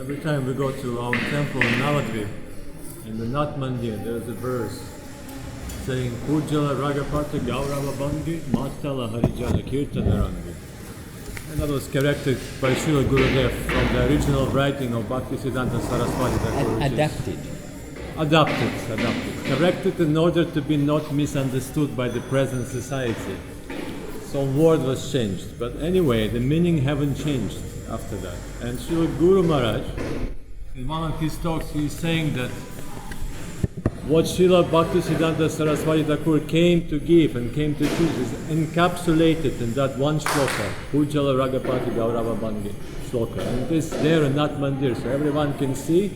Every time we go to our temple in Navadvip, in the Nath Mandir, there is a verse saying, pujala, raga-patha, gaurava-bhange, matala, harijana, kirtanarangi. And that was corrected by Srila Gurudev from the original writing of Bhaktisiddhanta Saraswati Thakur. Adapted. Corrected in order to be not misunderstood by the present society. Some word was changed, but anyway, the meaning haven't changed after that. And Srila Guru Maharaj, in one of his talks, he is saying that what Srila Bhaktisiddhanta Saraswati Thakur came to give and came to choose is encapsulated in that one shloka, pujala, raga-patha, gaurava-bhange shloka. And it is there in that mandir, so everyone can see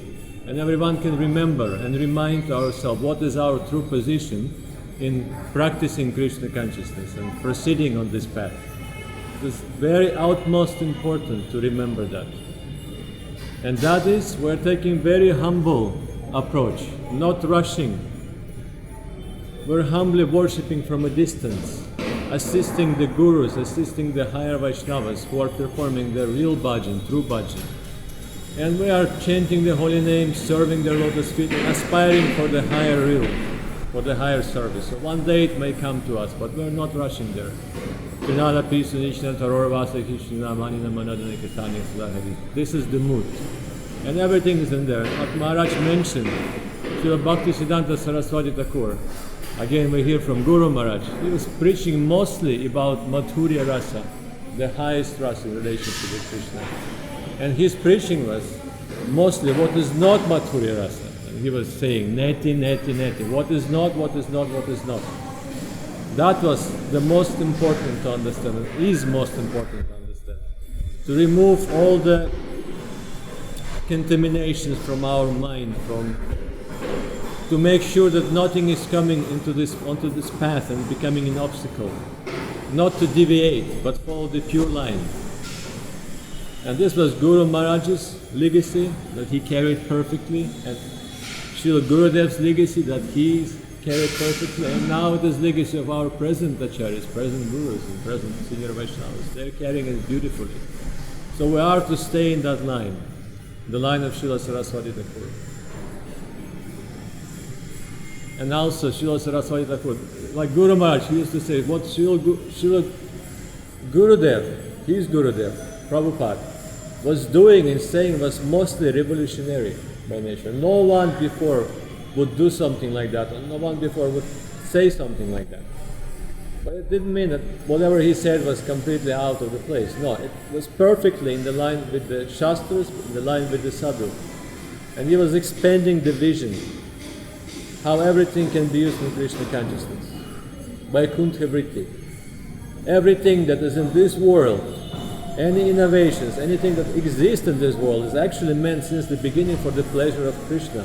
and everyone can remember and remind ourselves what is our true position in practicing Krishna consciousness and proceeding on this path. It is very utmost important to remember that. And that is, we're taking very humble approach, not rushing. We're humbly worshipping from a distance, assisting the gurus, assisting the higher Vaishnavas who are performing their real bhajan, true bhajan. And we are chanting the holy name, serving their lotus feet, and aspiring for the higher real, for the higher service. So one day it may come to us, but we're not rushing there. This is the mood. And everything is in there. What Maharaj mentioned, Srila Bhaktisiddhanta Saraswati Thakur, again we hear from Guru Maharaj, he was preaching mostly about madhurya-rasa, the highest rasa in relationship with Krishna. And his preaching was mostly what is not madhurya-rasa. And he was saying, neti, neti, neti, what is not, what is not, what is not. That was the most important to understand, and is most important to understand. To remove all the contaminations from our mind, to make sure that nothing is coming onto this path and becoming an obstacle. Not to deviate, but follow the pure line. And this was Guru Maharaj's legacy that he carried perfectly, and Srila Gurudev's legacy that he carried perfectly, and now it is legacy of our present acharyas, present gurus and present senior Vaishnavas. They're carrying it beautifully. So we are to stay in that line, the line of Srila Saraswati Thakur. And also Srila Saraswati Thakur, like Guru Maharaj, he used to say, what Srila Gurudev, his Gurudev, Prabhupada, was doing and saying was mostly revolutionary by nature. No one before would do something like that, and no one before would say something like that. But it didn't mean that whatever he said was completely out of the place. No, it was perfectly in the line with the Shastras, in the line with the Sadhu. And he was expanding the vision, how everything can be used in Krishna consciousness. Vaikuntha vritti. Everything that is in this world, any innovations, anything that exists in this world is actually meant since the beginning for the pleasure of Krishna.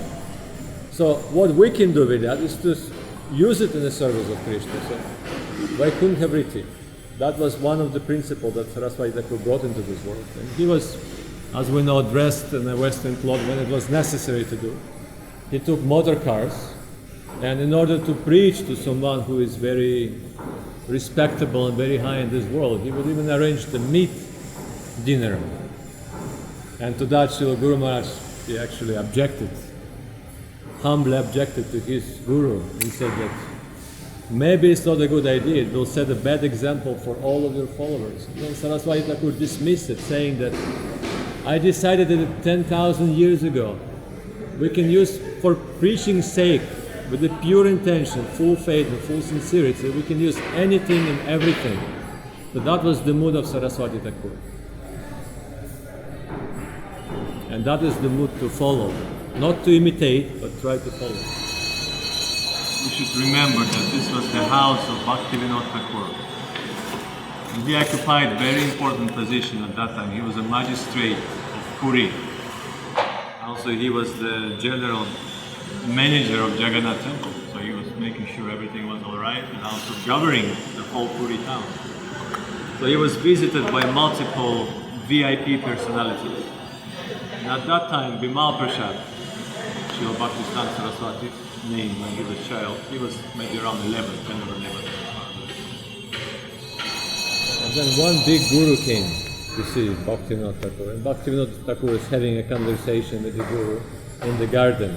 So what we can do with that is to use it in the service of Krishna. So, Vaikuntha vritti. That was one of the principles that Saraswati Thakur brought into this world. And he was, as we know, dressed in a Western cloth when it was necessary to do. He took motor cars, and in order to preach to someone who is very respectable and very high in this world, he would even arrange the meat dinner. And to that Srila Guru Maharaj, he actually objected, humbly objected to his guru. He said that maybe it's not a good idea, it will set a bad example for all of your followers. And then Saraswati Thakur dismissed it, saying that I decided that 10,000 years ago we can use, for preaching's sake, with the pure intention, full faith and full sincerity, we can use anything and everything. So that was the mood of Saraswati Thakur. And that is the mood to follow. Not to imitate, but try to follow. We should remember that this was the house of Bhaktivinoda Thakur. And he occupied a very important position at that time. He was a magistrate of Puri. Also, he was the general manager of Jagannatha, so he was making sure everything was all right, and also governing the whole Puri town. So he was visited by multiple VIP personalities. And at that time, Bimal Prasad, Srila Bhaktisiddhanta Saraswati's name when he was a child, he was maybe around 10 or 11. And then one big guru came, to see Bhaktivinoda Thakur. And Bhaktivinoda Thakur is having a conversation with the Guru in the garden.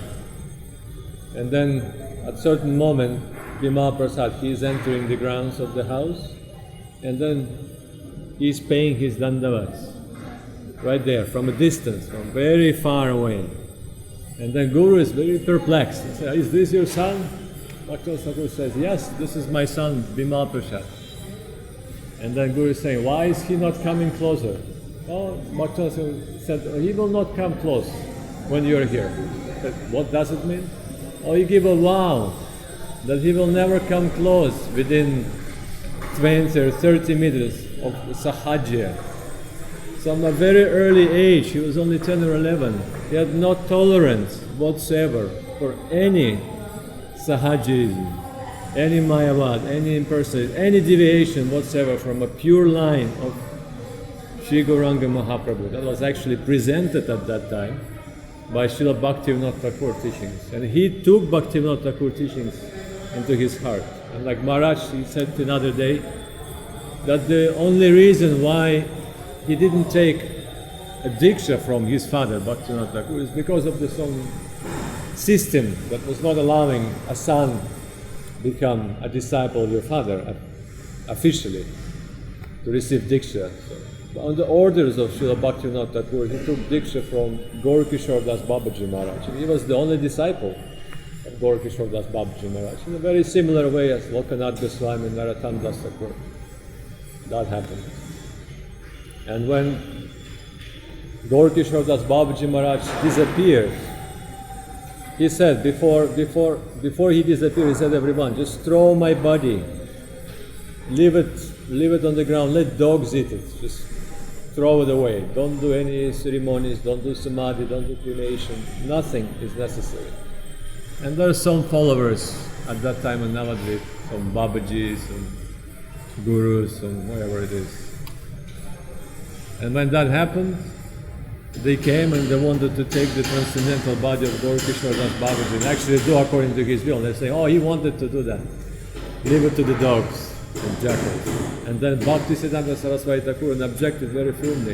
And then at a certain moment, Bhima Prasad, he is entering the grounds of the house, and then he is paying his dandavats right there, from a distance, from very far away. And then Guru is very perplexed. He says, "Is this your son?" Bhaktivinoda Thakur says, "Yes, this is my son, Bhima Prasad." And then Guru is saying, "Why is he not coming closer?" Oh, Bhaktivinoda Thakur said, "He will not come close when you are here." I said, "What does it mean?" "Oh, you give a vow that he will never come close within 20 or 30 meters of sahajiyas." So from a very early age, he was only 10 or 11, he had no tolerance whatsoever for any sahajism, any mayavad, any impersonation, any deviation whatsoever from a pure line of Sri Gauranga Mahaprabhu. That was actually presented at that time by Srila Bhaktivinoda Thakur teachings. And he took Bhaktivinoda Thakur teachings into his heart. And like Maharaj, he said another day, that the only reason why he didn't take a diksha from his father, Bhaktivinoda Thakur, is because of this own system that was not allowing a son become a disciple of your father officially, to receive diksha. So, on the orders of Srila Bhaktivinoda Thakur, he took diksha from Gaurakishor Das Babaji Maharaja. And he was the only disciple of Gaurakishor Das Babaji Maharaja, in a very similar way as Lokanath Goswami and Narottam Das Thakur. That happened. And when Gaurakishor Das Babaji Maharaj disappeared, he said, before he disappeared, he said, "Everyone, just throw my body, leave it on the ground, let dogs eat it, just throw it away. Don't do any ceremonies, don't do samadhi, don't do cremation, nothing is necessary." And there are some followers at that time in Navadvip, some Babajis, some Gurus, some whatever it is. And when that happened, they came and they wanted to take the transcendental body of Gaurakishor Das Babaji and actually do according to his will. And they say, "Oh, he wanted to do that. Leave it to the dogs and jackals." And then Bhaktisiddhanta Saraswati Thakur objected very firmly.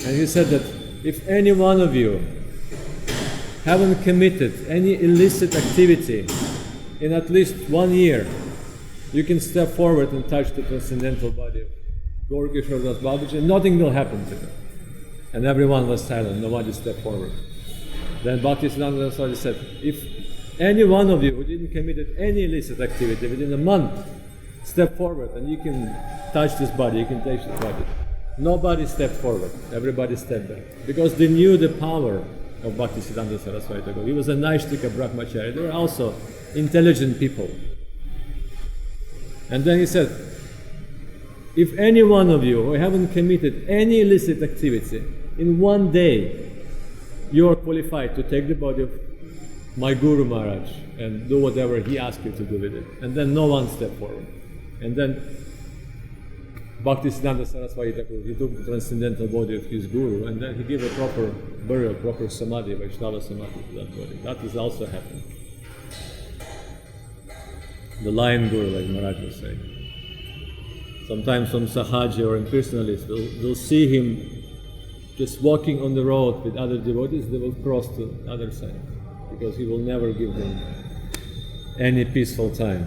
And he said that if any one of you haven't committed any illicit activity in at least 1 year, you can step forward and touch the transcendental body of Gaurakishor Das Babaji, and nothing will happen to them. And everyone was silent, nobody stepped forward. Then Bhaktisiddhanta Saraswati said, "If any one of you who didn't commit any illicit activity within a month, step forward and you can touch this body, you can touch this body." Nobody stepped forward, everybody stepped back. Because they knew the power of Bhaktisiddhanta Saraswati Thakur. He was a Naishtika Brahmachari, they were also intelligent people. And then he said, "If any one of you who haven't committed any illicit activity in 1 day, you are qualified to take the body of my Guru Maharaj and do whatever he asked you to do with it." And then no one stepped forward. And then Bhaktisiddhanta Saraswati Thakur, he took the transcendental body of his Guru and then he gave a proper burial, proper samadhi, Vaishnava samadhi to that body. That has also happened. The lion Guru, like Maharaj was saying. Sometimes some sahaji or impersonalists will see him just walking on the road with other devotees, they will cross to the other side because he will never give them any peaceful time.